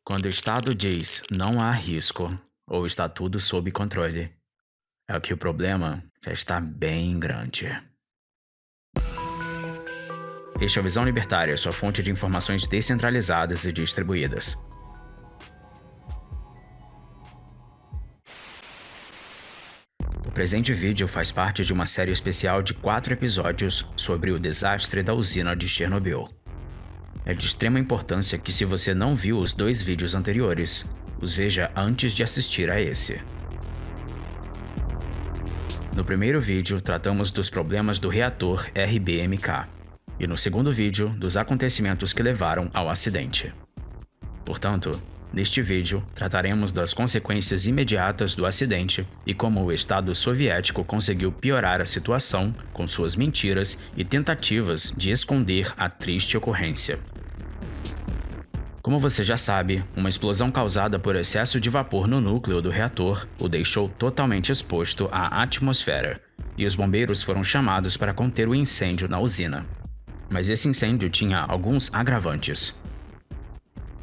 Quando o Estado diz não há risco ou está tudo sob controle, é que o problema já está bem grande. Este é o Visão Libertária, sua fonte de informações descentralizadas e distribuídas. O presente vídeo faz parte de uma série especial de 4 episódios sobre o desastre da usina de Chernobyl. É de extrema importância que, se você não viu os 2 vídeos anteriores, os veja antes de assistir a esse. No primeiro vídeo, tratamos dos problemas do reator RBMK, e no segundo vídeo, dos acontecimentos que levaram ao acidente. Portanto, neste vídeo, trataremos das consequências imediatas do acidente e como o Estado soviético conseguiu piorar a situação com suas mentiras e tentativas de esconder a triste ocorrência. Como você já sabe, uma explosão causada por excesso de vapor no núcleo do reator o deixou totalmente exposto à atmosfera, e os bombeiros foram chamados para conter o incêndio na usina. Mas esse incêndio tinha alguns agravantes.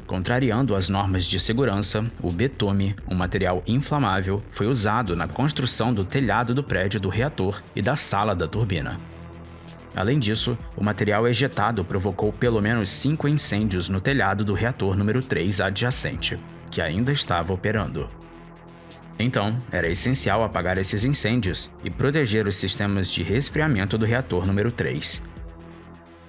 Contrariando as normas de segurança, o betume, um material inflamável, foi usado na construção do telhado do prédio do reator e da sala da turbina. Além disso, o material ejetado provocou pelo menos 5 incêndios no telhado do reator número 3 adjacente, que ainda estava operando. Então, era essencial apagar esses incêndios e proteger os sistemas de resfriamento do reator número 3.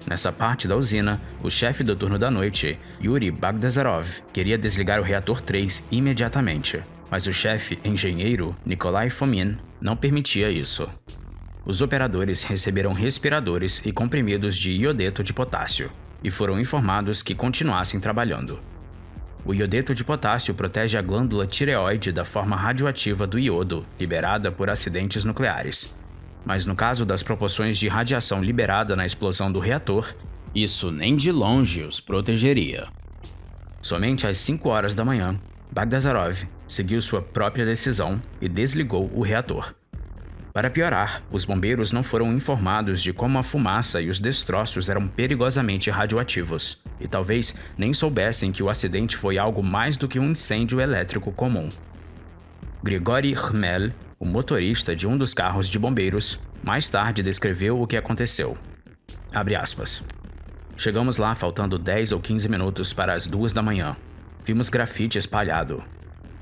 Nessa parte da usina, o chefe do turno da noite, Yuri Bagdasarov, queria desligar o reator 3 imediatamente, mas o chefe engenheiro, Nikolai Fomin, não permitia isso. Os operadores receberam respiradores e comprimidos de iodeto de potássio, e foram informados que continuassem trabalhando. O iodeto de potássio protege a glândula tireoide da forma radioativa do iodo liberada por acidentes nucleares. Mas no caso das proporções de radiação liberada na explosão do reator, isso nem de longe os protegeria. Somente às 5 horas da manhã, Bagdasarov seguiu sua própria decisão e desligou o reator. Para piorar, os bombeiros não foram informados de como a fumaça e os destroços eram perigosamente radioativos, e talvez nem soubessem que o acidente foi algo mais do que um incêndio elétrico comum. Grigory Khmel, o motorista de um dos carros de bombeiros, mais tarde descreveu o que aconteceu. Abre aspas. Chegamos lá faltando 10 ou 15 minutos para as 2 da manhã. Vimos grafite espalhado.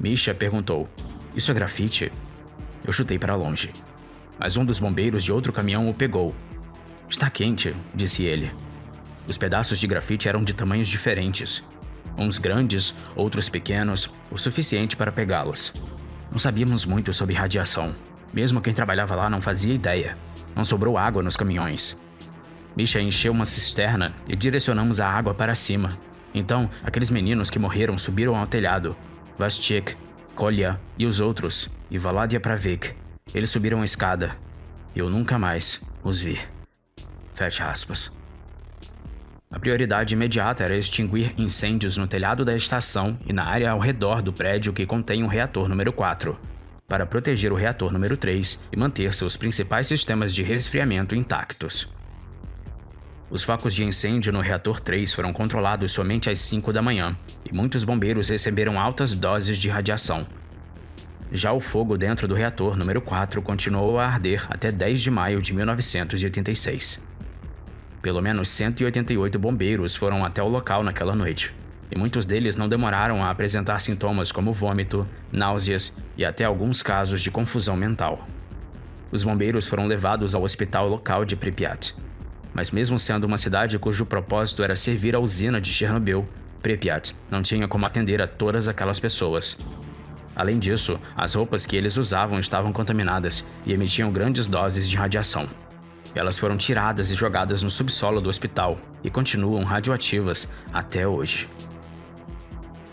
Misha perguntou: "Isso é grafite?" Eu chutei para longe. Mas um dos bombeiros de outro caminhão o pegou. "Está quente", disse ele. Os pedaços de grafite eram de tamanhos diferentes. Uns grandes, outros pequenos, o suficiente para pegá-los. Não sabíamos muito sobre radiação. Mesmo quem trabalhava lá não fazia ideia. Não sobrou água nos caminhões. Misha encheu uma cisterna e direcionamos a água para cima. Então, aqueles meninos que morreram subiram ao telhado. Vaschik, Kolya e os outros, e Valadia Pravik. Eles subiram a escada. Eu nunca mais os vi. Fecha aspas. A prioridade imediata era extinguir incêndios no telhado da estação e na área ao redor do prédio que contém o reator número 4, para proteger o reator número 3 e manter seus principais sistemas de resfriamento intactos. Os focos de incêndio no reator 3 foram controlados somente às 5 da manhã, e muitos bombeiros receberam altas doses de radiação. Já o fogo dentro do reator número 4 continuou a arder até 10 de maio de 1986. Pelo menos 188 bombeiros foram até o local naquela noite, e muitos deles não demoraram a apresentar sintomas como vômito, náuseas e até alguns casos de confusão mental. Os bombeiros foram levados ao hospital local de Pripyat. Mas mesmo sendo uma cidade cujo propósito era servir a usina de Chernobyl, Pripyat não tinha como atender a todas aquelas pessoas. Além disso, as roupas que eles usavam estavam contaminadas e emitiam grandes doses de radiação. Elas foram tiradas e jogadas no subsolo do hospital e continuam radioativas até hoje.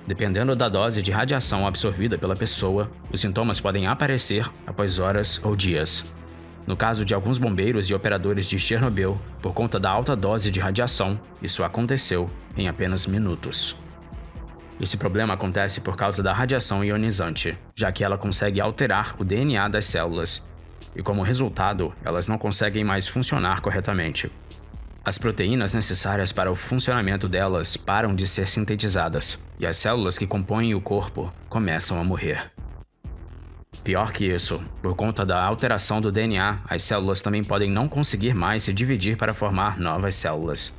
Dependendo da dose de radiação absorvida pela pessoa, os sintomas podem aparecer após horas ou dias. No caso de alguns bombeiros e operadores de Chernobyl, por conta da alta dose de radiação, isso aconteceu em apenas minutos. Esse problema acontece por causa da radiação ionizante, já que ela consegue alterar o DNA das células, e como resultado, elas não conseguem mais funcionar corretamente. As proteínas necessárias para o funcionamento delas param de ser sintetizadas, e as células que compõem o corpo começam a morrer. Pior que isso, por conta da alteração do DNA, as células também podem não conseguir mais se dividir para formar novas células.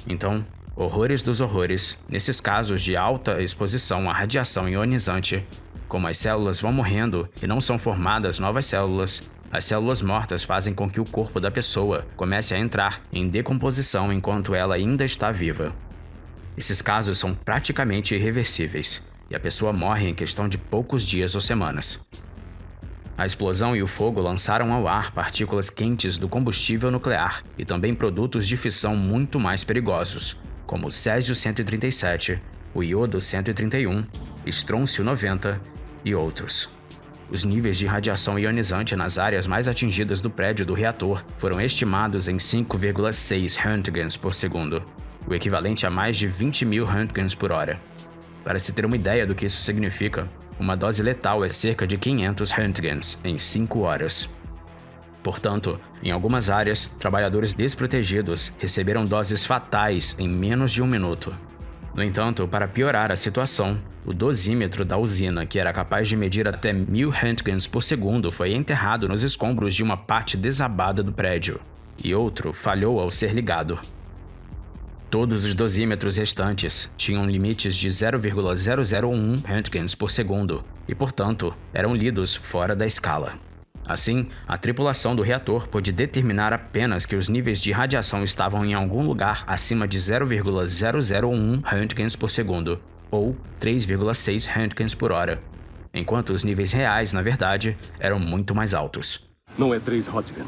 Então, horrores dos horrores, nesses casos de alta exposição à radiação ionizante, como as células vão morrendo e não são formadas novas células, as células mortas fazem com que o corpo da pessoa comece a entrar em decomposição enquanto ela ainda está viva. Esses casos são praticamente irreversíveis, e a pessoa morre em questão de poucos dias ou semanas. A explosão e o fogo lançaram ao ar partículas quentes do combustível nuclear e também produtos de fissão muito mais perigosos, como o Césio-137, o Iodo-131, Estrôncio-90 e outros. Os níveis de radiação ionizante nas áreas mais atingidas do prédio do reator foram estimados em 5,6 röntgens por segundo, o equivalente a mais de 20.000 röntgens por hora. Para se ter uma ideia do que isso significa, uma dose letal é cerca de 500 röntgens em 5 horas. Portanto, em algumas áreas, trabalhadores desprotegidos receberam doses fatais em menos de 1 minuto. No entanto, para piorar a situação, o dosímetro da usina, que era capaz de medir até 1.000 röntgens por segundo, foi enterrado nos escombros de uma parte desabada do prédio, e outro falhou ao ser ligado. Todos os dosímetros restantes tinham limites de 0,001 röntgens por segundo e, portanto, eram lidos fora da escala. Assim, a tripulação do reator pôde determinar apenas que os níveis de radiação estavam em algum lugar acima de 0,001 röntgens por segundo, ou 3,6 röntgens por hora, enquanto os níveis reais, na verdade, eram muito mais altos. Não é 3 röntgen,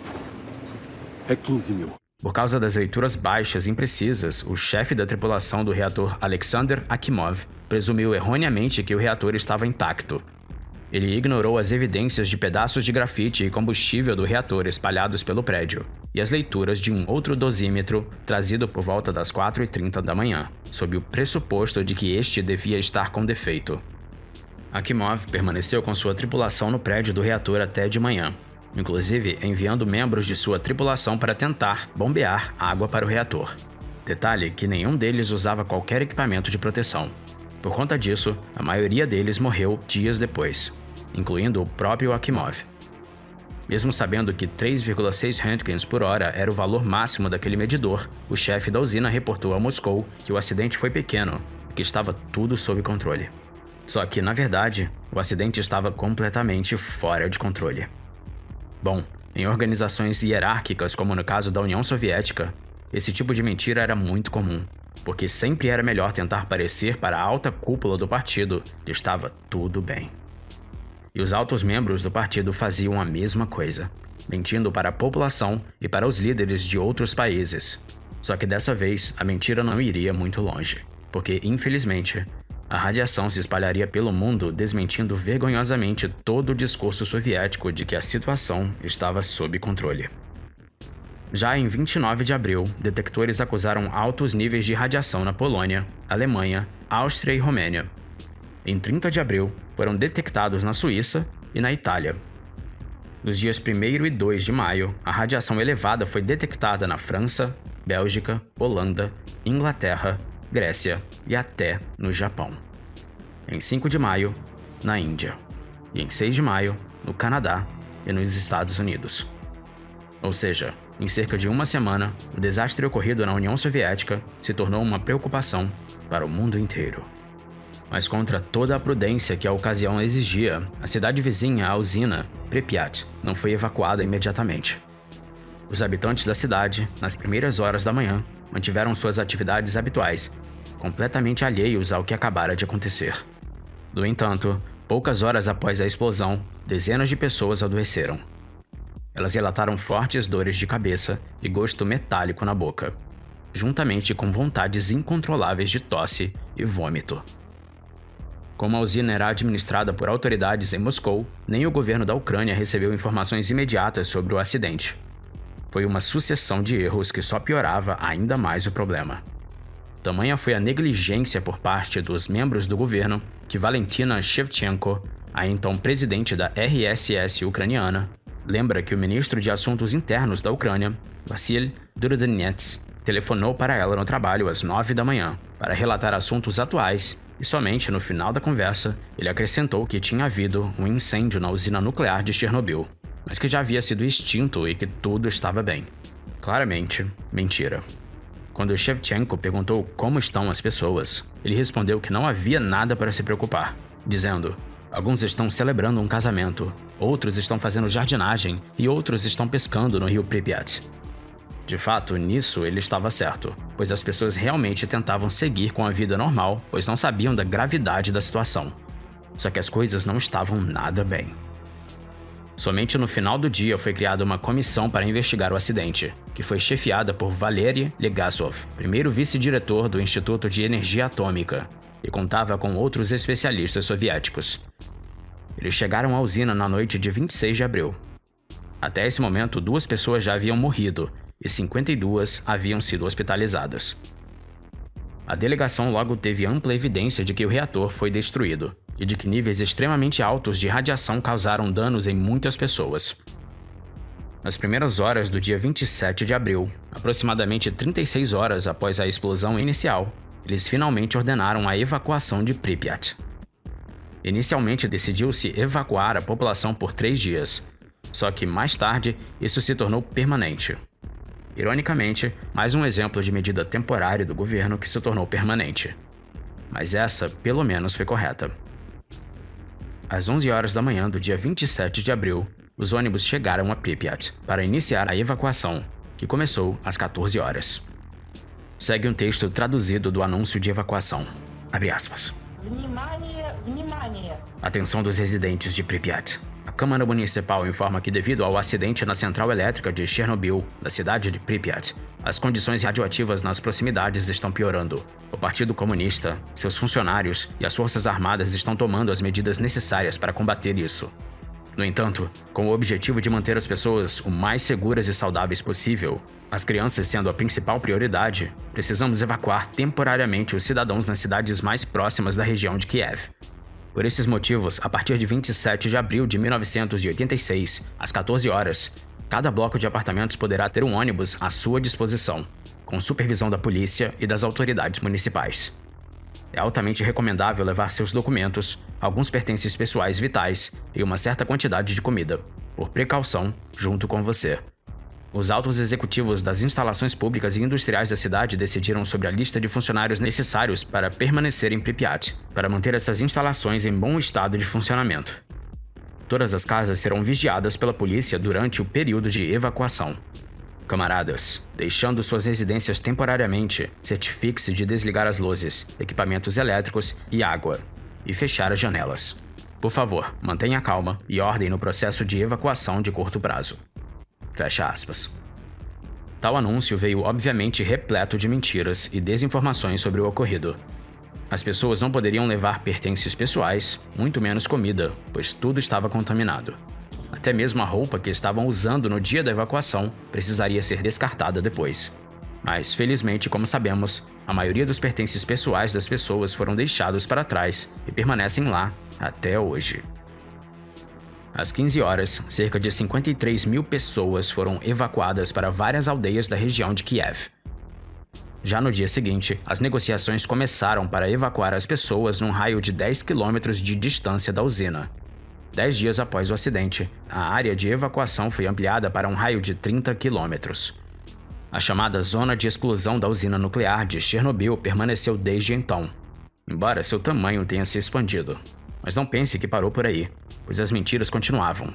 é 15.000. Por causa das leituras baixas e imprecisas, o chefe da tripulação do reator, Alexander Akimov, presumiu erroneamente que o reator estava intacto. Ele ignorou as evidências de pedaços de grafite e combustível do reator espalhados pelo prédio, e as leituras de um outro dosímetro trazido por volta das 4h30 da manhã, sob o pressuposto de que este devia estar com defeito. Akimov permaneceu com sua tripulação no prédio do reator até de manhã, inclusive enviando membros de sua tripulação para tentar bombear água para o reator. Detalhe que nenhum deles usava qualquer equipamento de proteção. Por conta disso, a maioria deles morreu dias depois, incluindo o próprio Akimov. Mesmo sabendo que 3,6 röntgens por hora era o valor máximo daquele medidor, o chefe da usina reportou a Moscou que o acidente foi pequeno e que estava tudo sob controle. Só que, na verdade, o acidente estava completamente fora de controle. Bom, em organizações hierárquicas como no caso da União Soviética, esse tipo de mentira era muito comum, porque sempre era melhor tentar parecer para a alta cúpula do partido que estava tudo bem. E os altos membros do partido faziam a mesma coisa, mentindo para a população e para os líderes de outros países. Só que dessa vez a mentira não iria muito longe, porque, infelizmente, a radiação se espalharia pelo mundo, desmentindo vergonhosamente todo o discurso soviético de que a situação estava sob controle. Já em 29 de abril, detectores acusaram altos níveis de radiação na Polônia, Alemanha, Áustria e Romênia. Em 30 de abril, foram detectados na Suíça e na Itália. Nos dias 1º e 2 de maio, a radiação elevada foi detectada na França, Bélgica, Holanda, Inglaterra, Grécia e até no Japão. Em 5 de maio, na Índia. E em 6 de maio, no Canadá e nos Estados Unidos. Ou seja, em cerca de uma semana, o desastre ocorrido na União Soviética se tornou uma preocupação para o mundo inteiro. Mas contra toda a prudência que a ocasião exigia, a cidade vizinha à usina, Pripyat, não foi evacuada imediatamente. Os habitantes da cidade, nas primeiras horas da manhã, mantiveram suas atividades habituais, completamente alheios ao que acabara de acontecer. No entanto, poucas horas após a explosão, dezenas de pessoas adoeceram. Elas relataram fortes dores de cabeça e gosto metálico na boca, juntamente com vontades incontroláveis de tosse e vômito. Como a usina era administrada por autoridades em Moscou, nem o governo da Ucrânia recebeu informações imediatas sobre o acidente. Foi uma sucessão de erros que só piorava ainda mais o problema. Tamanha foi a negligência por parte dos membros do governo que Valentina Shevchenko, a então presidente da RSS ucraniana, lembra que o ministro de Assuntos Internos da Ucrânia, Vassil Durodinets, telefonou para ela no trabalho às 9 da manhã para relatar assuntos atuais e somente no final da conversa ele acrescentou que tinha havido um incêndio na usina nuclear de Chernobyl, mas que já havia sido extinto e que tudo estava bem. Claramente, mentira. Quando Shevchenko perguntou como estão as pessoas, ele respondeu que não havia nada para se preocupar, dizendo: alguns estão celebrando um casamento, outros estão fazendo jardinagem e outros estão pescando no rio Pripyat. De fato, nisso ele estava certo, pois as pessoas realmente tentavam seguir com a vida normal, pois não sabiam da gravidade da situação. Só que as coisas não estavam nada bem. Somente no final do dia foi criada uma comissão para investigar o acidente, que foi chefiada por Valery Legasov, primeiro vice-diretor do Instituto de Energia Atômica, e contava com outros especialistas soviéticos. Eles chegaram à usina na noite de 26 de abril. Até esse momento, 2 pessoas já haviam morrido e 52 haviam sido hospitalizadas. A delegação logo teve ampla evidência de que o reator foi destruído e de que níveis extremamente altos de radiação causaram danos em muitas pessoas. Nas primeiras horas do dia 27 de abril, aproximadamente 36 horas após a explosão inicial, eles finalmente ordenaram a evacuação de Pripyat. Inicialmente decidiu-se evacuar a população por 3 dias, só que mais tarde isso se tornou permanente. Ironicamente, mais um exemplo de medida temporária do governo que se tornou permanente. Mas essa, pelo menos, foi correta. Às 11 horas da manhã do dia 27 de abril, os ônibus chegaram a Pripyat para iniciar a evacuação, que começou às 14 horas. Segue um texto traduzido do anúncio de evacuação. Abre aspas. Atenção dos residentes de Pripyat. A Câmara Municipal informa que devido ao acidente na central elétrica de Chernobyl, da cidade de Pripyat, as condições radioativas nas proximidades estão piorando. O Partido Comunista, seus funcionários e as Forças Armadas estão tomando as medidas necessárias para combater isso. No entanto, com o objetivo de manter as pessoas o mais seguras e saudáveis possível, as crianças sendo a principal prioridade, precisamos evacuar temporariamente os cidadãos nas cidades mais próximas da região de Kiev. Por esses motivos, a partir de 27 de abril de 1986, às 14 horas, cada bloco de apartamentos poderá ter um ônibus à sua disposição, com supervisão da polícia e das autoridades municipais. É altamente recomendável levar seus documentos, alguns pertences pessoais vitais e uma certa quantidade de comida, por precaução, junto com você. Os altos executivos das instalações públicas e industriais da cidade decidiram sobre a lista de funcionários necessários para permanecer em Pripyat, para manter essas instalações em bom estado de funcionamento. Todas as casas serão vigiadas pela polícia durante o período de evacuação. Camaradas, deixando suas residências temporariamente, certifique-se de desligar as luzes, equipamentos elétricos e água, e fechar as janelas. Por favor, mantenha calma e ordem no processo de evacuação de curto prazo. Fecha aspas. Tal anúncio veio obviamente repleto de mentiras e desinformações sobre o ocorrido. As pessoas não poderiam levar pertences pessoais, muito menos comida, pois tudo estava contaminado. Até mesmo a roupa que estavam usando no dia da evacuação precisaria ser descartada depois. Mas, felizmente, como sabemos, a maioria dos pertences pessoais das pessoas foram deixados para trás e permanecem lá até hoje. Às 15 horas, cerca de 53 mil pessoas foram evacuadas para várias aldeias da região de Kiev. Já no dia seguinte, as negociações começaram para evacuar as pessoas num raio de 10 quilômetros de distância da usina. 10 dias após o acidente, a área de evacuação foi ampliada para um raio de 30 quilômetros. A chamada Zona de Exclusão da Usina Nuclear de Chernobyl permaneceu desde então, embora seu tamanho tenha se expandido. Mas não pense que parou por aí, pois as mentiras continuavam.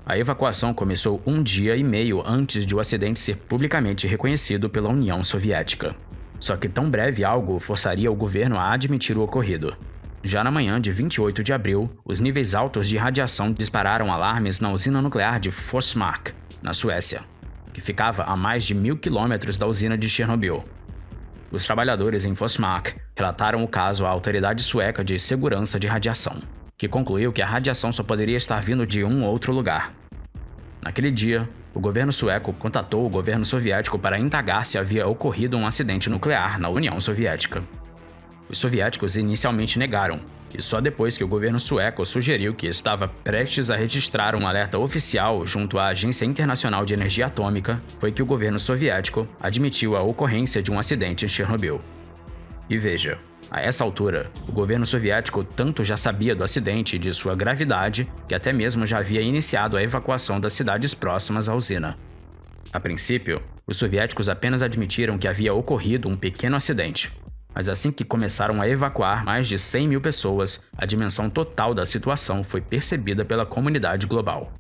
A evacuação começou 1 dia e meio antes de o acidente ser publicamente reconhecido pela União Soviética. Só que tão breve algo forçaria o governo a admitir o ocorrido. Já na manhã de 28 de abril, os níveis altos de radiação dispararam alarmes na usina nuclear de Forsmark, na Suécia, que ficava a mais de 1.000 quilômetros da usina de Chernobyl. Os trabalhadores em Forsmark relataram o caso à Autoridade Sueca de Segurança de Radiação, que concluiu que a radiação só poderia estar vindo de um outro lugar. Naquele dia, o governo sueco contatou o governo soviético para indagar se havia ocorrido um acidente nuclear na União Soviética. Os soviéticos inicialmente negaram, e só depois que o governo sueco sugeriu que estava prestes a registrar um alerta oficial junto à Agência Internacional de Energia Atômica foi que o governo soviético admitiu a ocorrência de um acidente em Chernobyl. E veja, a essa altura, o governo soviético tanto já sabia do acidente e de sua gravidade que até mesmo já havia iniciado a evacuação das cidades próximas à usina. A princípio, os soviéticos apenas admitiram que havia ocorrido um pequeno acidente, mas assim que começaram a evacuar mais de 100 mil pessoas, a dimensão total da situação foi percebida pela comunidade global.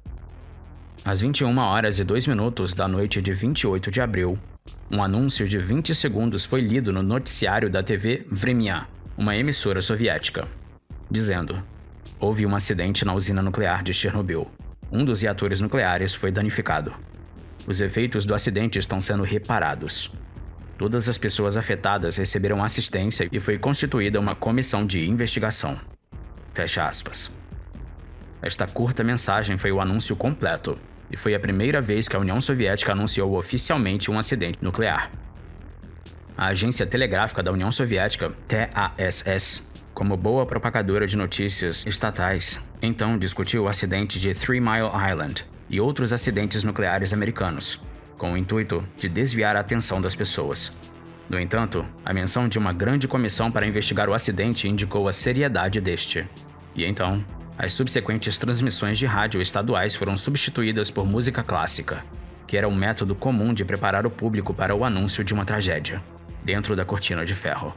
Às 21h02 da noite de 28 de abril, um anúncio de 20 segundos foi lido no noticiário da TV Vremya, uma emissora soviética, dizendo: houve um acidente na usina nuclear de Chernobyl. Um dos reatores nucleares foi danificado. Os efeitos do acidente estão sendo reparados. Todas as pessoas afetadas receberam assistência e foi constituída uma comissão de investigação. Fecha aspas. Esta curta mensagem foi o anúncio completo, e foi a primeira vez que a União Soviética anunciou oficialmente um acidente nuclear. A Agência Telegráfica da União Soviética, TASS, como boa propagadora de notícias estatais, então discutiu o acidente de Three Mile Island e outros acidentes nucleares americanos, com o intuito de desviar a atenção das pessoas. No entanto, a menção de uma grande comissão para investigar o acidente indicou a seriedade deste. E então, as subsequentes transmissões de rádio estaduais foram substituídas por música clássica, que era um método comum de preparar o público para o anúncio de uma tragédia, dentro da cortina de ferro.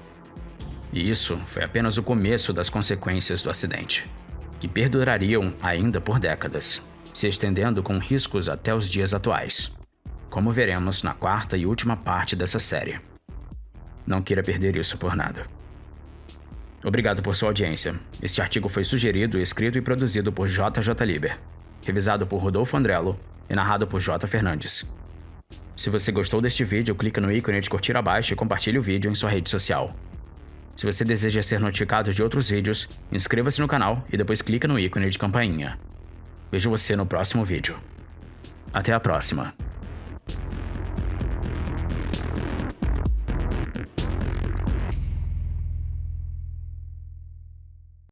E isso foi apenas o começo das consequências do acidente, que perdurariam ainda por décadas, se estendendo com riscos até os dias atuais, como veremos na quarta e última parte dessa série. Não queira perder isso por nada. Obrigado por sua audiência. Este artigo foi sugerido, escrito e produzido por JJ Liber, revisado por Rodolfo Andrello e narrado por J. Fernandes. Se você gostou deste vídeo, clique no ícone de curtir abaixo e compartilhe o vídeo em sua rede social. Se você deseja ser notificado de outros vídeos, inscreva-se no canal e depois clique no ícone de campainha. Vejo você no próximo vídeo. Até a próxima!